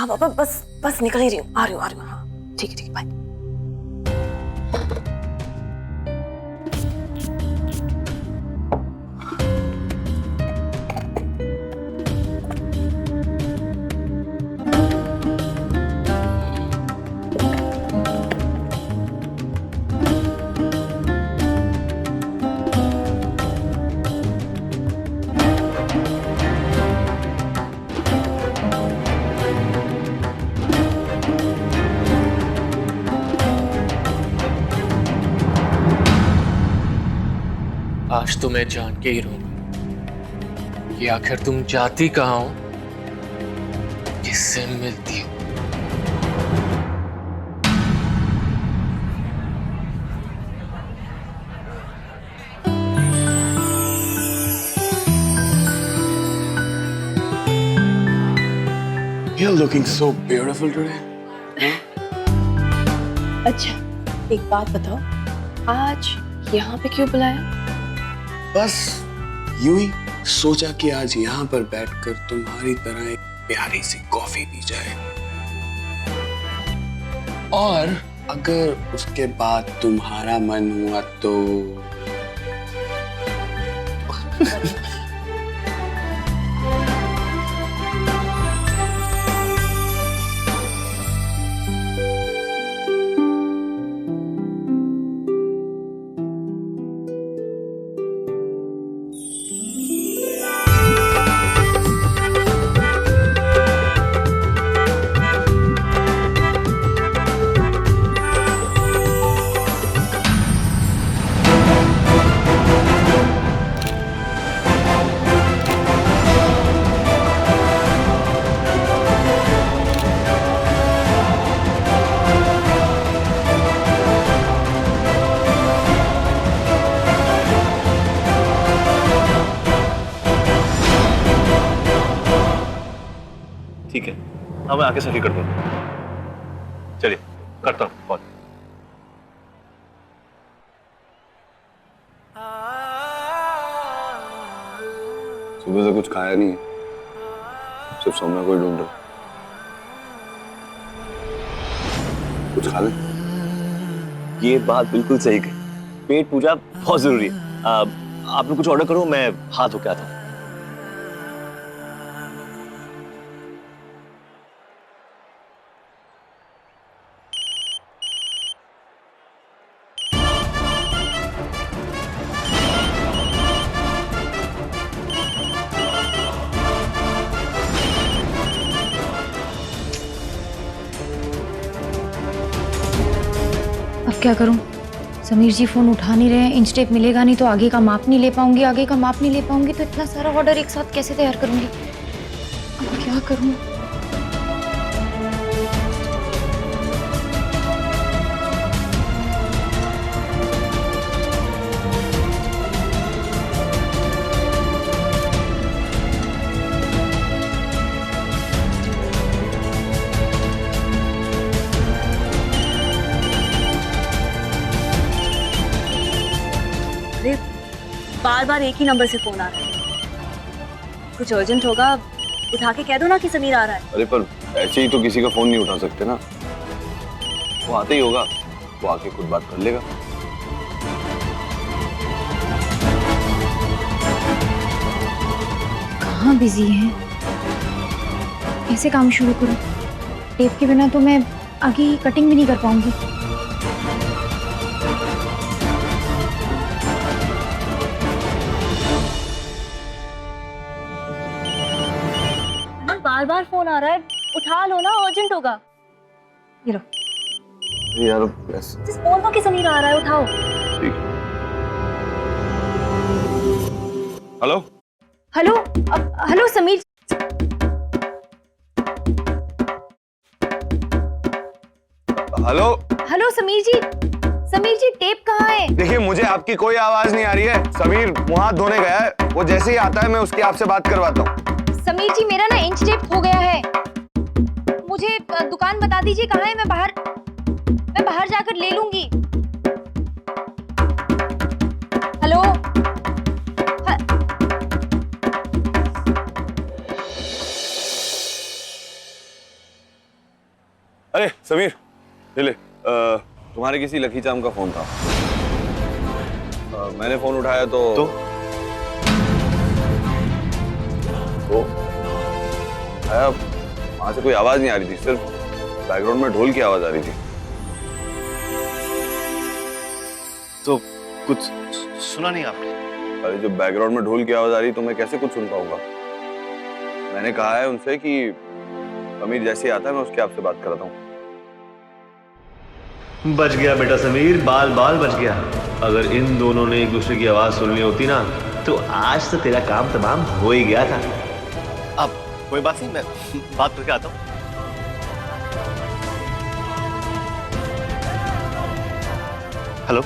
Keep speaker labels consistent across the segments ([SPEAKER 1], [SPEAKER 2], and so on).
[SPEAKER 1] हाँ बस बस निकल ही रही हूँ, आ रही हूँ हाँ ठीक है बाय।
[SPEAKER 2] आज तो मैं जान के ही रहूंगा कि आखिर तुम जाती कहाँ हो, किससे मिलती हो।
[SPEAKER 3] You're looking so beautiful today.
[SPEAKER 1] अच्छा एक बात बताओ, आज यहाँ पे क्यों बुलाया?
[SPEAKER 3] बस यूं ही सोचा कि आज यहाँ पर बैठकर तुम्हारी तरह एक प्यारी सी कॉफी पी जाए, और अगर उसके बाद तुम्हारा मन हुआ तो
[SPEAKER 4] ठीक है, हाँ मैं आके सही कर दूंगा। चलिए करता हूँ कॉल।
[SPEAKER 5] सुबह से कुछ खाया नहीं है, सिर्फ सौम्या को ही ढूंढ रहा। कुछ खा ले।
[SPEAKER 4] ये बात बिल्कुल सही कही, पेट पूजा बहुत जरूरी है। आप लोग कुछ ऑर्डर करो, मैं हाथ धो के आता हूँ।
[SPEAKER 6] अब क्या करूं? समीर जी फोन उठा नहीं रहे हैं, इंचटेप मिलेगा नहीं तो आगे का माप नहीं ले पाऊंगी, आगे का माप नहीं ले पाऊंगी तो इतना सारा ऑर्डर एक साथ कैसे तैयार करूंगी? अब क्या करूं?
[SPEAKER 1] बार बार एक ही नंबर से फोन आ रहा है, कुछ अर्जेंट होगा, उठा के कह दो ना कि समीर आ रहा है।
[SPEAKER 5] अरे पर ऐसे ही तो किसी का फोन नहीं उठा सकते ना, वो आते ही होगा, वो आके खुद बात कर लेगा।
[SPEAKER 6] कहाँ बिजी हैं? कैसे काम शुरू करूं? टेप के बिना तो मैं आगे कटिंग भी नहीं कर पाऊंगी।
[SPEAKER 1] बार बार फोन आ रहा है, उठा लो ना, अर्जेंट होगा। ये लो।
[SPEAKER 5] यार
[SPEAKER 1] जिस फोन को कि समीर आ रहा है, उठाओ।
[SPEAKER 5] ठीक। Hello
[SPEAKER 6] hello hello Sameer.
[SPEAKER 5] Hello
[SPEAKER 6] hello Sameer ji, Sameer ji tape कहाँ है?
[SPEAKER 5] देखिए मुझे आपकी कोई आवाज नहीं आ रही है। समीर मुंह हाथ धोने गया है, वो जैसे ही आता है मैं उसकी आपसे बात करवाता हूँ।
[SPEAKER 6] समीर जी मेरा ना इंच टेप खो गया है, मुझे दुकान बता दीजिए कहाँ है, मैं बाहर जाकर ले लूंगी। हेलो
[SPEAKER 5] समीर, ये ले, तुम्हारे किसी लकी चाम का फोन था। मैंने फोन उठाया तो आया, वहां से कोई आवाज नहीं आ रही थी, सिर्फ बैकग्राउंड में ढोल की आवाज आ रही थी।
[SPEAKER 4] तो कुछ सुना नहीं आपने?
[SPEAKER 5] अरे जब बैकग्राउंड में ढोल की आवाज आ रही तो मैं कैसे कुछ सुन पाऊंगा? मैंने कहा है उनसे कि समीर जैसे आता है मैं उसके आपसे बात कराता हूँ।
[SPEAKER 4] बच गया बेटा समीर, बाल बाल बच गया। अगर इन दोनों ने एक दूसरे की आवाज सुननी होती ना तो आज तो तेरा काम तमाम हो ही गया था। अब कोई बात नहीं, मैं बात करके आता हूँ। हेलो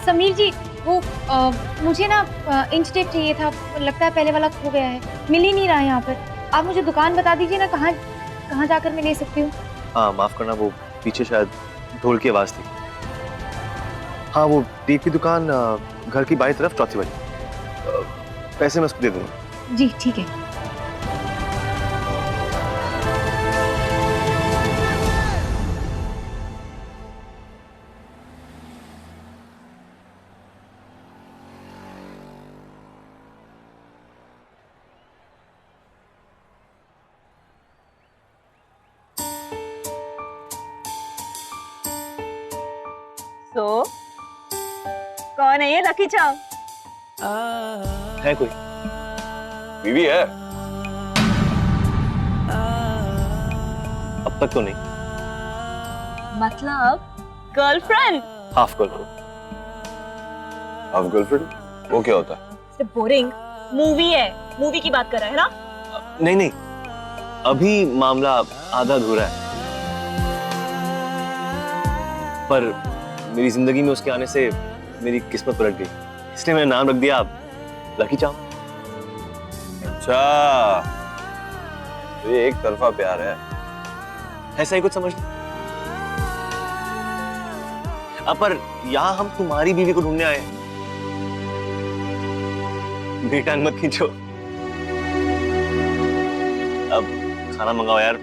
[SPEAKER 6] समीर जी, वो मुझे ना इंच टेप चाहिए था, लगता है पहले वाला खो गया है, मिल ही नहीं रहा है यहाँ पर। आप मुझे दुकान बता दीजिए ना, कहाँ जाकर मैं ले सकती हूँ?
[SPEAKER 4] हाँ माफ करना, वो पीछे शायद ढोल की आवाज थी। हाँ वो टेप की दुकान घर की बाईं तरफ, चौथी वाली। पैसे मैं उसको दे दूंगा।
[SPEAKER 6] जी ठीक है।
[SPEAKER 1] तो कौन है ये लकी चाम?
[SPEAKER 4] है कोई?
[SPEAKER 5] बीवी है?
[SPEAKER 4] अब तक तो नहीं।
[SPEAKER 1] मतलब girlfriend?
[SPEAKER 4] Half girlfriend.
[SPEAKER 5] Half girlfriend? वो क्या होता है?
[SPEAKER 1] बोरिंग मूवी है, मूवी की बात कर रहा है ना?
[SPEAKER 4] नहीं नहीं, अभी मामला आधा अधूरा है, पर मेरी जिंदगी में उसके आने से मेरी किस्मत पलट गई, इसलिए मैंने नाम रख दिया लकी चाम।
[SPEAKER 5] अच्छा, तो ये एक तरफा प्यार है?
[SPEAKER 4] ऐसा ही कुछ समझ लो। अब पर यहाँ हम तुम्हारी बीवी को ढूंढने आए हैं। मेरी टांग मत खींचो। अब खाना मंगाओ यार,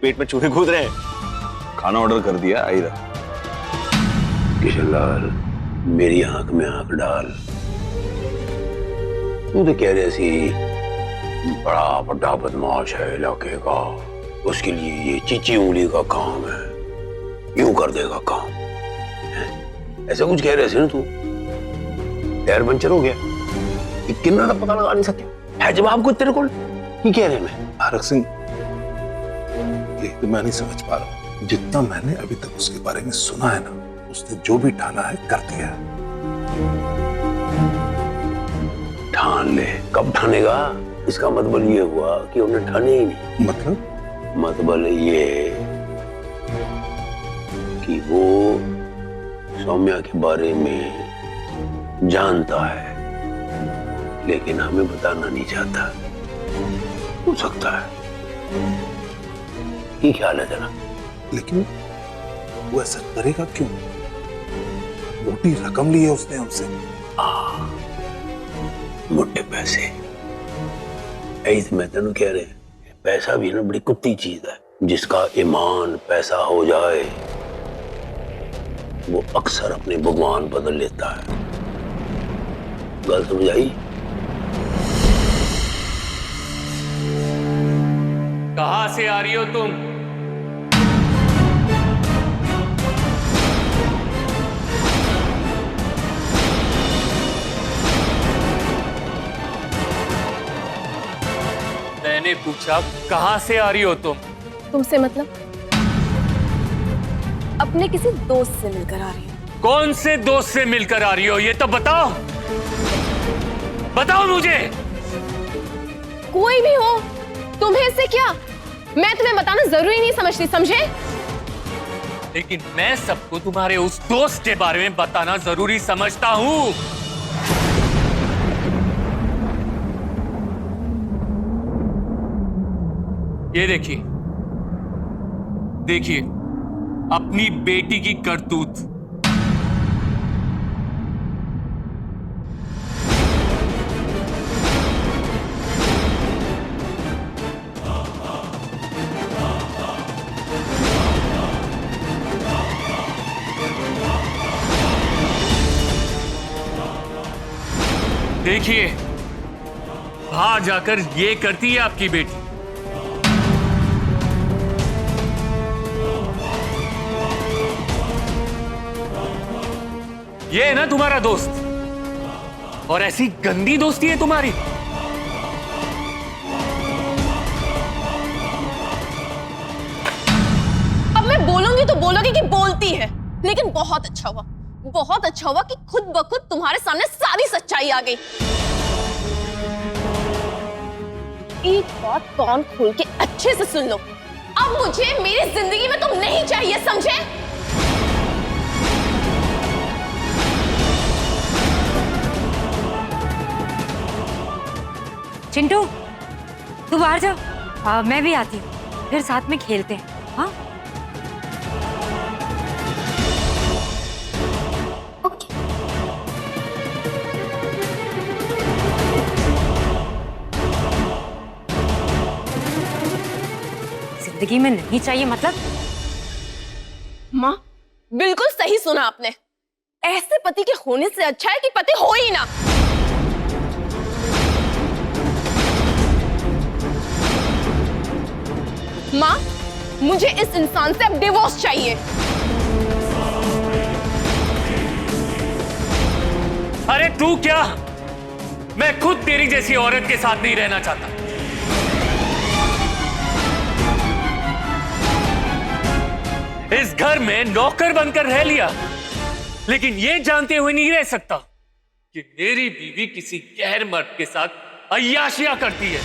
[SPEAKER 4] पेट में चूहे कूद रहे हैं।
[SPEAKER 5] खाना ऑर्डर कर दिया, आई रहा।
[SPEAKER 3] किशनलाल, मेरी आंख में आंख डाल। तू तो कह रहे सी बड़ा बड़ा बदमाश है इलाके का, उसके लिए ये चीची उंगली का काम है, यूं कर देगा काम है? ऐसा कुछ कह रहे थे ना तू? टायर पंचर हो गया, किन्ना पता लगा नहीं सके है जवाब को तेरे को की कह रहे? मैं
[SPEAKER 7] आरक सिंह, ये तो मैं नहीं समझ पा रहा हूँ। जितना मैंने अभी तक उसके बारे में सुना है ना, उसने जो भी ठाना है कर दिया।
[SPEAKER 3] ठान ले, कब ठानेगा? इसका मतलब ये हुआ कि उन्हें ठाने ही नहीं। मतलब ये कि वो सौम्या के बारे में जानता है लेकिन हमें बताना नहीं चाहता। हो सकता है। ये ख्याल है तेरा?
[SPEAKER 7] लेकिन वो ऐसा करेगा क्यों? मोटी रकम ली है उसने हमसे।
[SPEAKER 3] मोटे पैसे, ऐसे मैं तेन कह रहे, पैसा भी ना बड़ी कुत्ती चीज है। जिसका ईमान पैसा हो जाए वो अक्सर अपने भगवान बदल लेता है। गल समझ आई?
[SPEAKER 2] कहां से आ रही हो तुम? मैंने पूछा कहां से आ रही हो तुम?
[SPEAKER 8] तुमसे मतलब? अपने किसी दोस्त से मिलकर आ रही हूँ।
[SPEAKER 2] कौन से दोस्त से मिलकर आ रही हो ये तो बताओ, बताओ मुझे।
[SPEAKER 8] कोई भी हो, तुम्हें इससे क्या? मैं तुम्हें बताना जरूरी नहीं समझती, समझे?
[SPEAKER 2] लेकिन मैं सबको तुम्हारे उस दोस्त के बारे में बताना जरूरी समझता हूं। ये देखिए, देखिए अपनी बेटी की करतूत। देखिए, बाहर जाकर ये करती है आपकी बेटी। ये है ना तुम्हारा दोस्त, और ऐसी गंदी दोस्ती है तुम्हारी।
[SPEAKER 8] अब मैं बोलूंगी तो बोलोगी कि बोलती है, लेकिन बहुत अच्छा हुआ कि खुद ब खुद तुम्हारे सामने सारी सच्चाई आ गई। एक बात कान खोल के अच्छे से सुन लो, अब मुझे मेरी जिंदगी में तुम नहीं चाहिए, समझे?
[SPEAKER 6] चिंटू, तू बाहर जा, मैं भी आती हूँ, फिर साथ में खेलते हैं। हाँ ओके। जिंदगी में नहीं चाहिए मतलब?
[SPEAKER 8] माँ, बिल्कुल सही सुना आपने। ऐसे पति के होने से अच्छा है कि पति हो ही ना। माँ, मुझे इस इंसान से अब डिवोर्स चाहिए।
[SPEAKER 2] अरे तू क्या, मैं खुद तेरी जैसी औरत के साथ नहीं रहना चाहता। इस घर में नौकर बनकर रह लिया, लेकिन ये जानते हुए नहीं रह सकता कि मेरी बीवी किसी गैर मर्द के साथ अय्याशियां करती है।